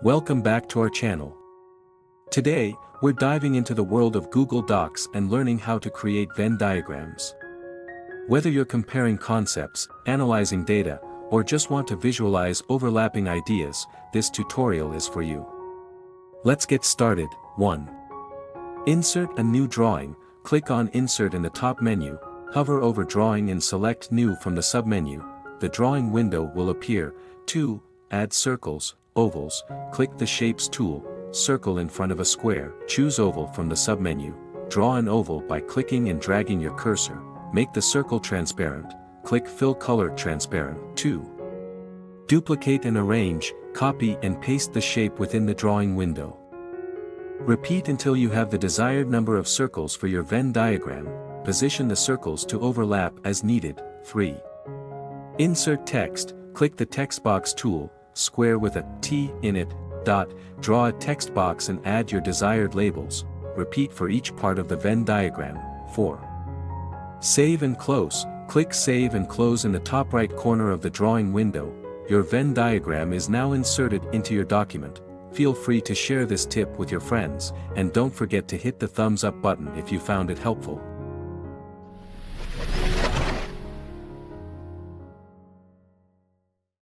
Welcome back to our channel. Today, we're diving into the world of Google Docs and learning how to create Venn diagrams. Whether you're comparing concepts, analyzing data, or just want to visualize overlapping ideas, this tutorial is for you. Let's get started. 1. Insert a new drawing. Click on Insert in the top menu, hover over Drawing and select New from the submenu. The drawing window will appear. 2. Add circles, ovals. Click the Shapes tool, circle in front of a square. Choose Oval from the submenu. Draw an oval by clicking and dragging your cursor. Make the circle transparent. Click Fill Color Transparent. 2. Duplicate and arrange, copy and paste the shape within the drawing window. Repeat until you have the desired number of circles for your Venn diagram. Position the circles to overlap as needed. 3. Insert text. Click the text box tool, square with a T in it, dot, draw a text box and add your desired labels. Repeat for each part of the Venn diagram. 4. Save and close. Click Save and Close in the top right corner of the drawing window. Your Venn diagram is now inserted into your document. Feel free to share this tip with your friends, and don't forget to hit the thumbs up button if you found it helpful.